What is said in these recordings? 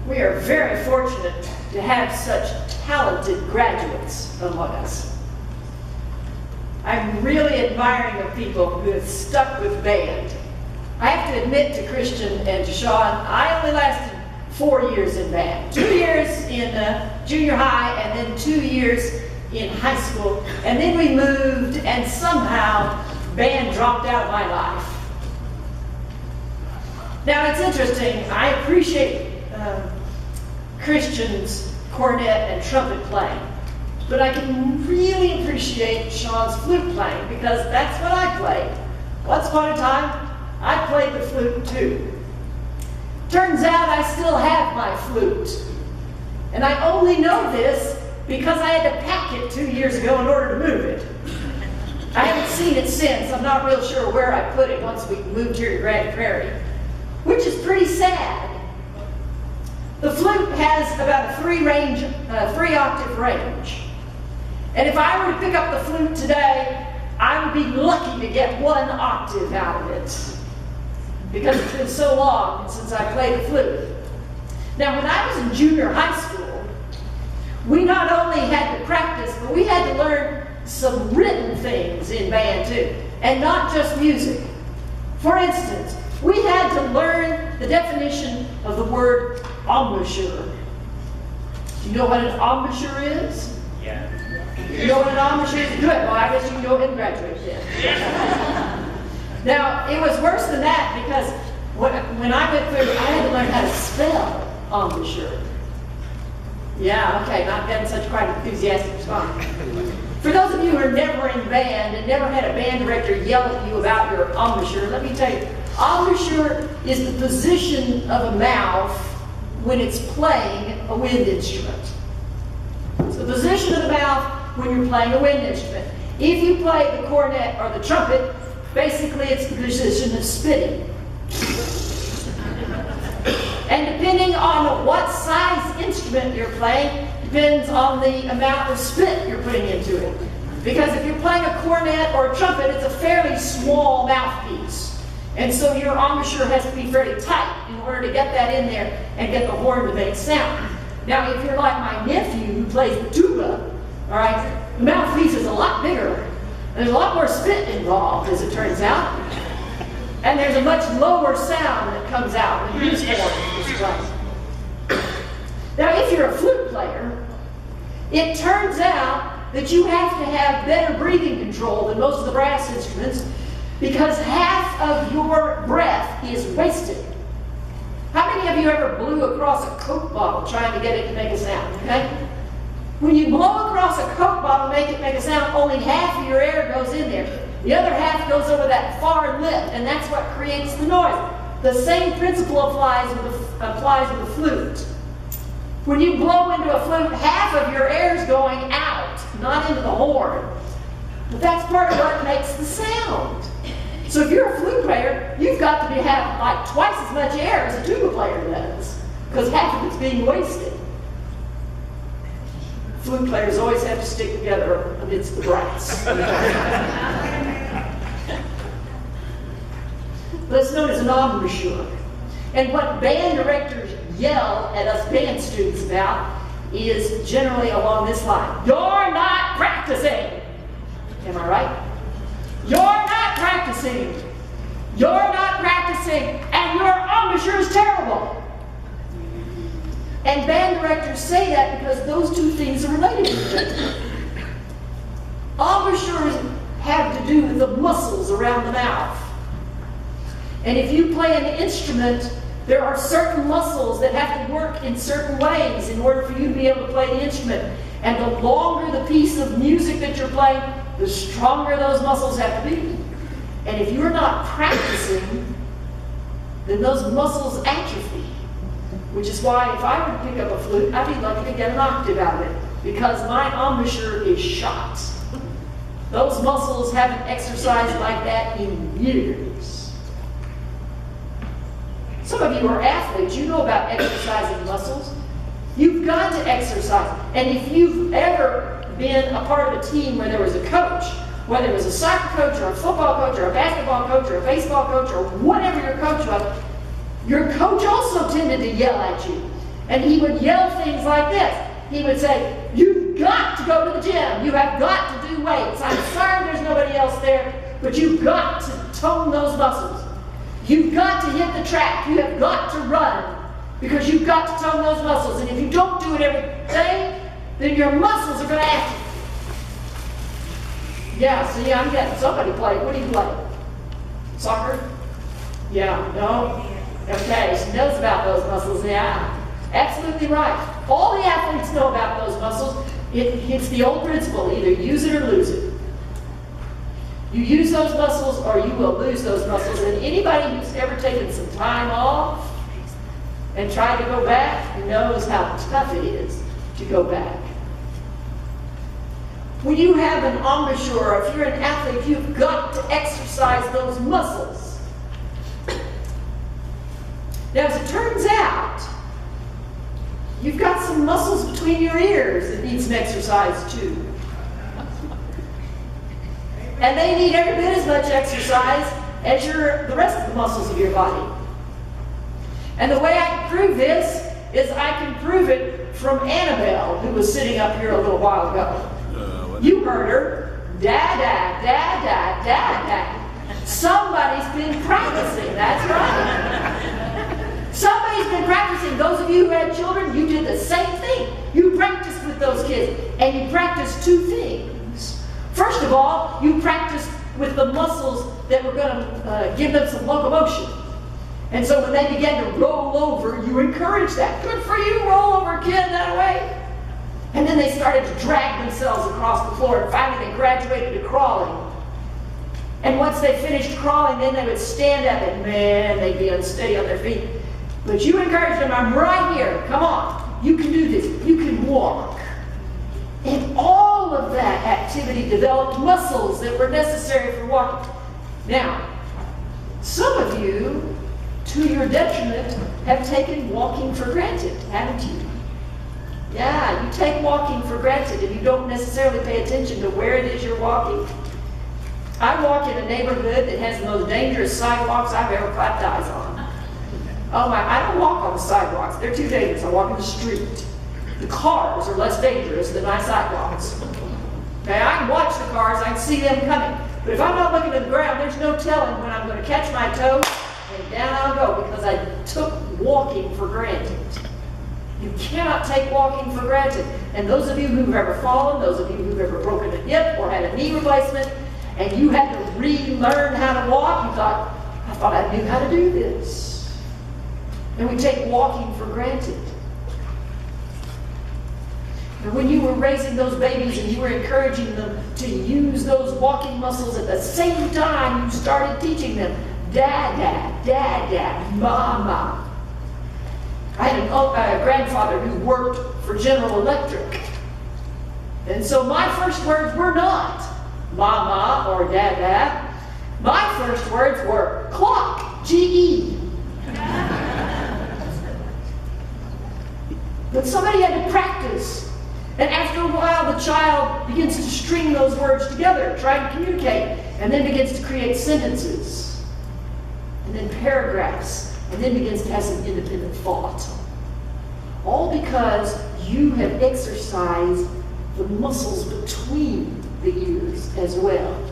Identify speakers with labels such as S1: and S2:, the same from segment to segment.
S1: We are very fortunate to have such talented graduates among us. I'm really admiring of people who have stuck with band. I have to admit to Christian and to Sean, I only lasted 4 years in band. 2 years in junior high and then 2 years in high school. And then we moved and somehow band dropped out of my life. Now it's interesting, I appreciate Christian's cornet and trumpet playing, but I can really appreciate Sean's flute playing because that's what I played. Once upon a time, I played the flute too. Turns out I still have my flute. And I only know this because I had to pack it 2 years ago in order to move it. I haven't seen it since. I'm not real sure where I put it once we moved here to Grand Prairie, which is pretty sad. The flute has about a 3-octave range. And if I were to pick up the flute today, I would be lucky to get 1 octave out of it, because it's been so long since I played the flute. Now, when I was in junior high school, we not only had to practice, but we had to learn some written things in band too, and not just music. For instance, we had to learn the definition of the word embouchure. Do you know what an embouchure is?
S2: Yeah.
S1: You know what an embouchure is? Good. Well, I guess you can go ahead and graduate then. Now, it was worse than that because when I went through, I had to learn how to spell embouchure. Yeah, okay, not getting such quite enthusiastic response. For those of you who are never in band and never had a band director yell at you about your embouchure, let me tell you, embouchure is the position of a mouth when it's playing a wind instrument. It's the position of the mouth when you're playing a wind instrument. If you play the cornet or the trumpet, basically it's the position of spitting. And depending on what size instrument you're playing, depends on the amount of spit you're putting into it. Because if you're playing a cornet or a trumpet, it's a fairly small mouthpiece. And so your embouchure has to be fairly tight in order to get that in there and get the horn to make sound. Now, if you're like my nephew who plays the tuba, all right, the mouthpiece is a lot bigger. There's a lot more spit involved, as it turns out. And there's a much lower sound that comes out when his horn is played. Now, if you're a flute player, it turns out that you have to have better breathing control than most of the brass instruments because half of your breath is wasted. How many of you ever blew across a Coke bottle trying to get it to make a sound, okay? When you blow across a Coke bottle to make a sound, only half of your air goes in there. The other half goes over that far lip, and that's what creates the noise. The same principle applies with the flute. When you blow into a flute, half of your air is going out, not into the horn. But that's part of what makes the sound. So if you're a flute player, you've got to have like twice as much air as a tuba player does, because half of it's being wasted. Flute players always have to stick together amidst the brass. That's known as an embouchure. And what band directors yell at us band students about is generally along this line. You're not practicing. Am I right? You're not practicing. You're not practicing, and your embouchure is terrible. And band directors say that because those two things are related to each other. Embouchures have to do with the muscles around the mouth. And if you play an instrument, there are certain muscles that have to work in certain ways in order for you to be able to play the instrument. And the longer the piece of music that you're playing, the stronger those muscles have to be. And if you're not practicing, then those muscles atrophy. Which is why if I were to pick up a flute, I'd be lucky to get an octave out of it, because my embouchure is shot. Those muscles haven't exercised like that in years. Some of you are athletes. You know about exercising muscles. You've got to exercise. And if you've ever been a part of a team where there was a coach, whether it was a soccer coach or a football coach or a basketball coach or a baseball coach or whatever your coach was, your coach also tended to yell at you. And he would yell things like this. He would say, you've got to go to the gym. You have got to do weights. I'm sorry there's nobody else there, but you've got to tone those muscles. You've got to hit the track. You have got to run because you've got to tone those muscles. And if you don't do it every day, then your muscles are going to act. Yeah, see, I'm getting somebody play. What do you play? Soccer? Yeah, no? Okay, she knows about those muscles. Yeah, absolutely right. All the athletes know about those muscles. It's the old principle, either use it or lose it. You use those muscles or you will lose those muscles. And anybody who's ever taken some time off and tried to go back knows how tough it is to go back. When you have an embouchure, if you're an athlete, you've got to exercise those muscles. Now, as it turns out, you've got some muscles between your ears that need some exercise too. And they need every bit as much exercise as the rest of the muscles of your body. And the way I can prove this is I can prove it from Annabelle, who was sitting up here a little while ago. You heard her. Da-da, da-da, da-da. Somebody's been practicing, that's right. Somebody's been practicing. Those of you who had children, you did the same thing. You practiced with those kids, and you practiced two things. First of all, you practiced with the muscles that were going to give them some locomotion. And so when they began to roll over, you encouraged that. Good for you, roll over, kid, that way. And then they started to drag themselves across the floor, and finally they graduated to crawling. And once they finished crawling, then they would stand up, and man, they'd be unsteady on their feet. But you encouraged them, I'm right here, come on, you can do this, you can walk. And all of that activity developed muscles that were necessary for walking. Now, some of you, to your detriment, have taken walking for granted, haven't you? Yeah, you take walking for granted and you don't necessarily pay attention to where it is you're walking. I walk in a neighborhood that has the most dangerous sidewalks I've ever clapped eyes on. Oh my, I don't walk on the sidewalks. They're too dangerous. I walk in the street. The cars are less dangerous than my sidewalks. Okay, I can watch the cars, I can see them coming. But if I'm not looking at the ground, there's no telling when I'm going to catch my toe and down I'll go because I took walking for granted. You cannot take walking for granted. And those of you who've ever fallen, those of you who've ever broken a hip or had a knee replacement, and you had to relearn how to walk, you thought, I thought I knew how to do this. And we take walking for granted. And when you were raising those babies and you were encouraging them to use those walking muscles at the same time, you started teaching them, dad, mama. I had a grandfather who worked for General Electric. And so my first words were not mama or dada. My first words were clock, G-E. But somebody had to practice. And after a while, the child begins to string those words together, try to communicate, and then begins to create sentences, and then paragraphs, and then begins to have some independent thought. All because you have exercised the muscles between the ears as well.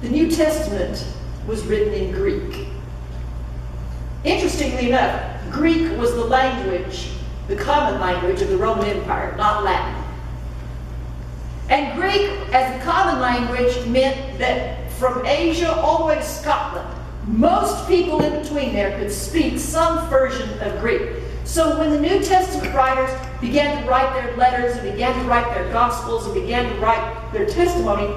S1: The New Testament was written in Greek. Interestingly enough, Greek was the language, the common language of the Roman Empire, not Latin. And Greek, as a common language, meant that from Asia all the way to Scotland, most people in between there could speak some version of Greek. So when the New Testament writers began to write their letters and began to write their Gospels and began to write their testimony,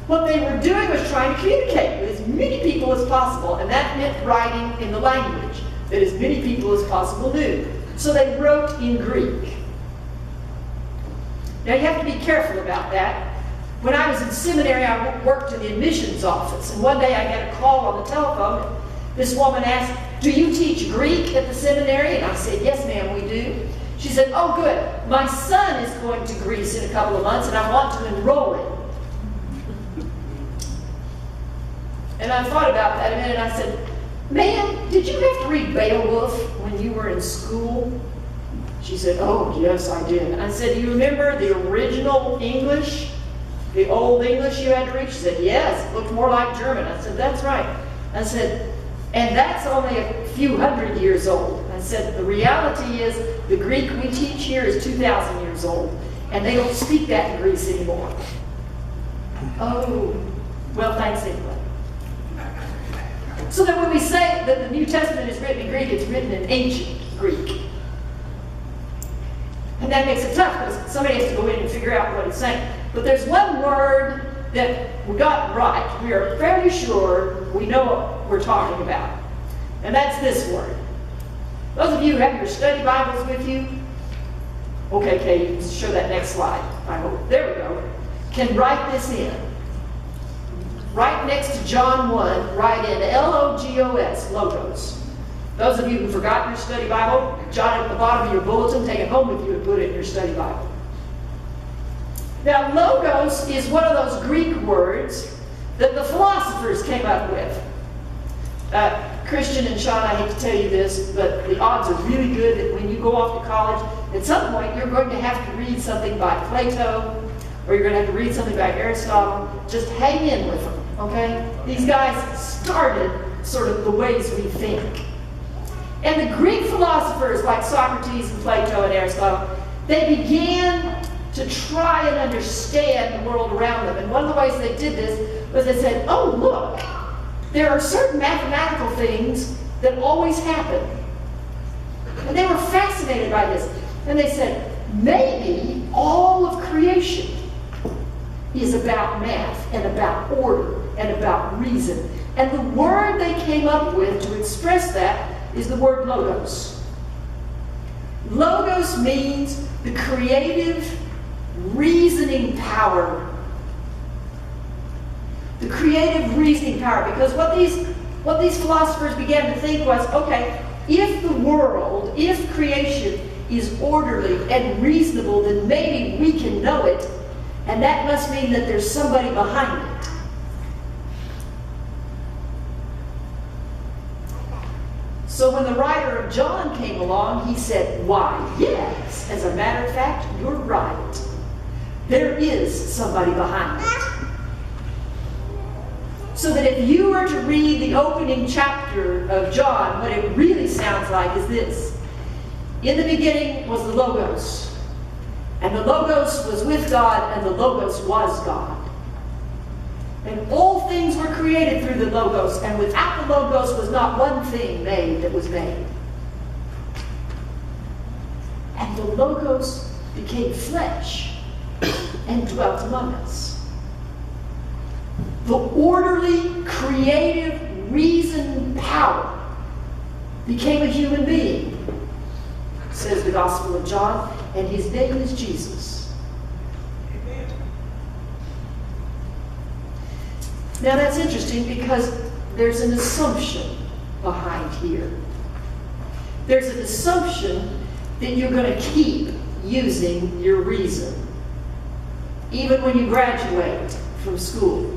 S1: what they were doing was trying to communicate with as many people as possible, and that meant writing in the language that as many people as possible knew. So they wrote in Greek. Now you have to be careful about that. When I was in seminary, I worked in the admissions office, and one day I got a call on the telephone. This woman asked, "Do you teach Greek at the seminary?" And I said, "Yes, ma'am, we do." She said, "Oh, good. My son is going to Greece in a couple of months, and I want to enroll him." And I thought about that a minute, and I said, "Ma'am, did you have to read Beowulf when you were in school?" She said, "Oh, yes, I did." I said, "Do you remember the original English? The old English you had to read?" She said, "Yes, it looked more like German." I said, "That's right." I said, "And that's only a few hundred years old." I said, "The reality is the Greek we teach here is 2,000 years old, and they don't speak that in Greece anymore." "Oh, well, thanks anyway." So that when we say that the New Testament is written in Greek, it's written in ancient Greek. And that makes it tough because somebody has to go in and figure out what it's saying. But there's one word that we got right. We are fairly sure we know what we're talking about. And that's this word. Those of you who have your study Bibles with you, okay, Kay, you can show that next slide. I hope. There we go. Can write this in. Right next to John 1, write in Logos, logos. Those of you who forgot your study Bible, jot it at the bottom of your bulletin, take it home with you and put it in your study Bible. Now, logos is one of those Greek words that the philosophers came up with. Christian and Sean, I hate to tell you this, but the odds are really good that when you go off to college, at some point you're going to have to read something by Plato, or you're going to have to read something by Aristotle. Just hang in with them, okay? These guys started sort of the ways we think. And the Greek philosophers like Socrates and Plato and Aristotle, they began to try and understand the world around them. And one of the ways they did this was they said, "Oh, look, there are certain mathematical things that always happen." And they were fascinated by this. And they said, maybe all of creation is about math and about order and about reason. And the word they came up with to express that is the word logos. Logos means the creative reasoning power. The creative reasoning power. Because what these philosophers began to think was, okay, if the world, if creation is orderly and reasonable, then maybe we can know it, and that must mean that there's somebody behind it. So when the writer of John came along, he said, "Why, yes, as a matter of fact, you're right. There is somebody behind it." So that if you were to read the opening chapter of John, what it really sounds like is this. In the beginning was the Logos, and the Logos was with God, and the Logos was God. And all things were created through the Logos, and without the Logos was not one thing made that was made. And the Logos became flesh and dwelt among us. The orderly, creative, reason power became a human being, says the Gospel of John, and his name is Jesus. Amen. Now that's interesting because there's an assumption behind here. There's an assumption that you're going to keep using your reason, even when you graduate from school.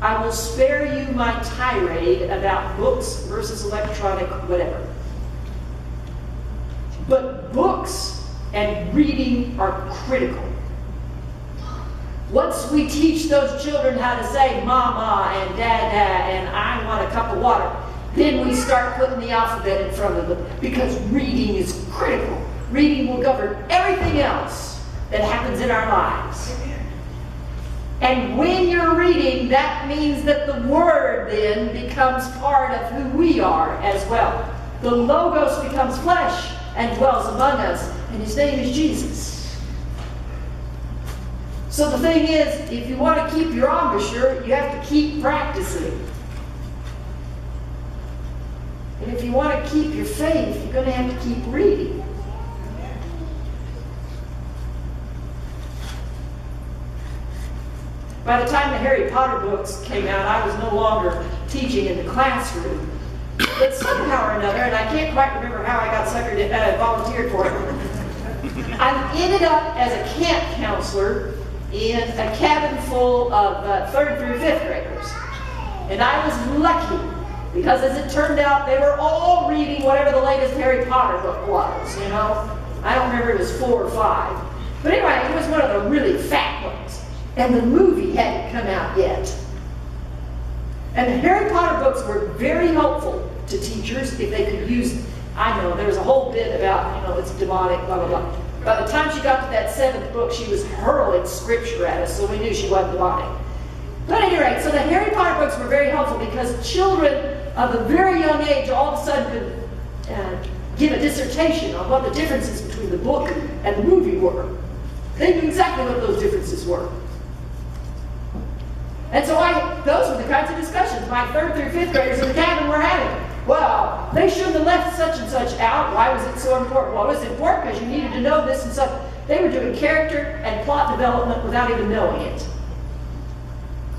S1: I will spare you my tirade about books versus electronic whatever. But books and reading are critical. Once we teach those children how to say mama and dada and I want a cup of water, then we start putting the alphabet in front of them because reading is critical. Reading will govern everything else that happens in our lives. And when you're reading, that means that the Word then becomes part of who we are as well. The Logos becomes flesh and dwells among us, and His name is Jesus. So the thing is, if you want to keep your embouchure, you have to keep practicing. And if you want to keep your faith, you're going to have to keep reading. By the time the Harry Potter books came out, I was no longer teaching in the classroom. But somehow or another, and I can't quite remember how I got volunteered for it, I ended up as a camp counselor in a cabin full of 3rd through 5th graders. And I was lucky, because as it turned out, they were all reading whatever the latest Harry Potter book was, you know. I don't remember if it was 4 or 5. But anyway, it was one of the really fat ones. And the movie hadn't come out yet. And the Harry Potter books were very helpful to teachers if they could use, I know, there was a whole bit about, you know, it's demonic, blah, blah, blah. By the time she got to that 7th book, she was hurling scripture at us, so we knew she wasn't demonic. But at any rate, so the Harry Potter books were very helpful because children of a very young age all of a sudden could give a dissertation on what the differences between the book and the movie were. They knew exactly what those differences were. And so those were the kinds of discussions my 3rd through 5th graders in the cabin were having. Well, they shouldn't have left such and such out. Why was it so important? Well, it was important because you needed to know this and such. They were doing character and plot development without even knowing it.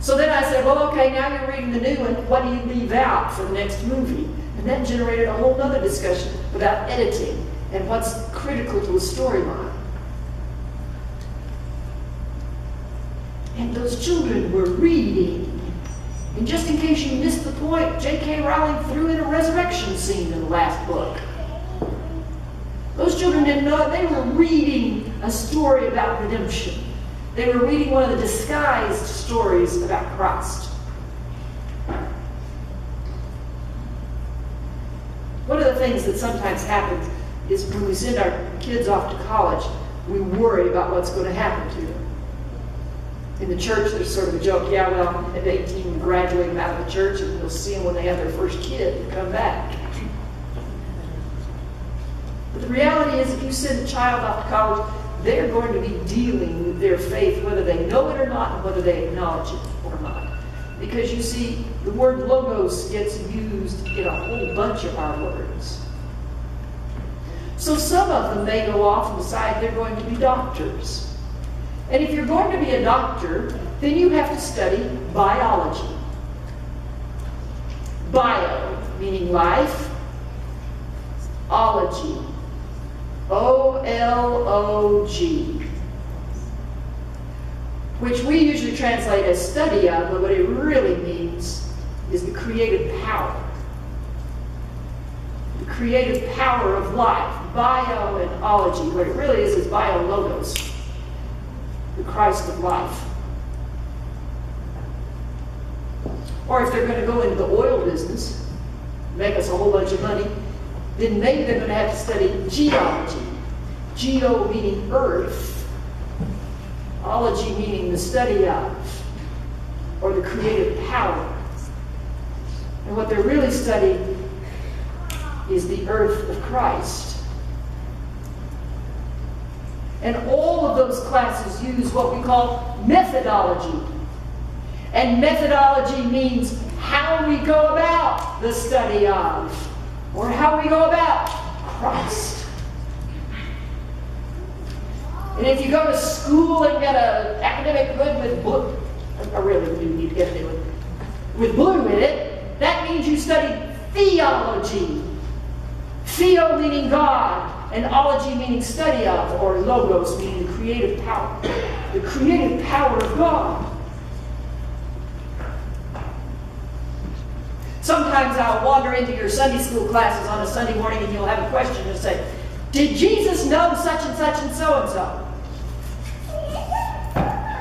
S1: So then I said, well, okay, now you're reading the new one. What do you leave out for the next movie? And that generated a whole other discussion about editing and what's critical to a storyline. And those children were reading. And just in case you missed the point, J.K. Rowling threw in a resurrection scene in the last book. Those children didn't know it. They were reading a story about redemption. They were reading one of the disguised stories about Christ. One of the things that sometimes happens is when we send our kids off to college, we worry about what's going to happen to them. In the church, there's sort of a joke, yeah, well, at 18, we graduate them out of the church, and we'll see them when they have their first kid and come back. But the reality is, if you send a child off to college, they're going to be dealing with their faith, whether they know it or not, and whether they acknowledge it or not. Because you see, the word logos gets used in a whole bunch of our words. So some of them may go off and decide they're going to be doctors. And if you're going to be a doctor, then you have to study biology. Bio, meaning life. Ology. O-L-O-G. Which we usually translate as study of, but what it really means is the creative power. The creative power of life. Bio and ology. What it really is biologos. The Christ of life. Or if they're going to go into the oil business, make us a whole bunch of money, then maybe they're going to have to study geology. Geo meaning earth. Ology meaning the study of, or the creative power. And what they're really studying is the earth of Christ. And all of those classes use what we call methodology. And methodology means how we go about the study of, or how we go about Christ. And if you go to school and get an academic hood with blue, I really do need to get it with blue in it, that means you study theology. Theo meaning God, and ology meaning study of, or logos meaning the creative power. The creative power of God. Sometimes I'll wander into your Sunday school classes on a Sunday morning and you'll have a question and say, did Jesus know such and such and so and so?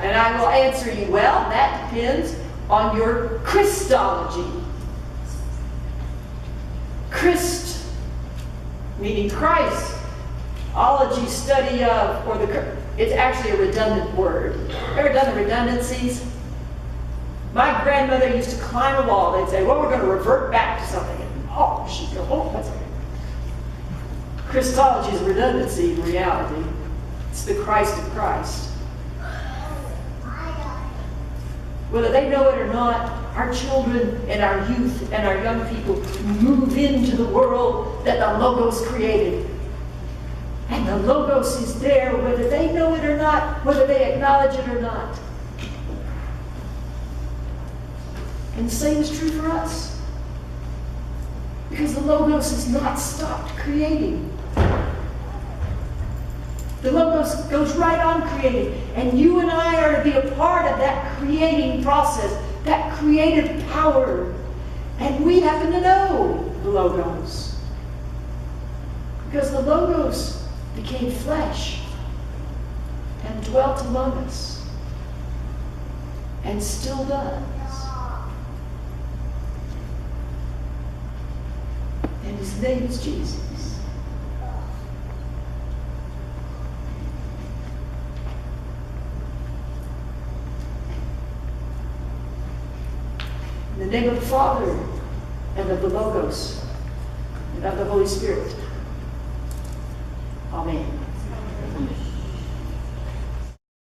S1: And I will answer you, well, that depends on your Christology. Christ, meaning Christ. Ology, study of, or it's actually a redundant word. Ever done the redundancies? My grandmother used to climb a wall. They'd say, well, we're going to revert back to something. And she'd go, oh, that's okay. Christology is redundancy in reality. It's the Christ of Christ. Whether they know it or not, our children and our youth and our young people move into the world that the Logos created. And the Logos is there whether they know it or not, whether they acknowledge it or not. And the same is true for us. Because the Logos has not stopped creating. The Logos goes right on creating. And you and I are to be a part of that creating process that creative power. And we happen to know the Logos. Because the Logos became flesh and dwelt among us. And still does. And his name is Jesus. In the name of the Father, and of the Logos, and of the Holy Spirit. Amen.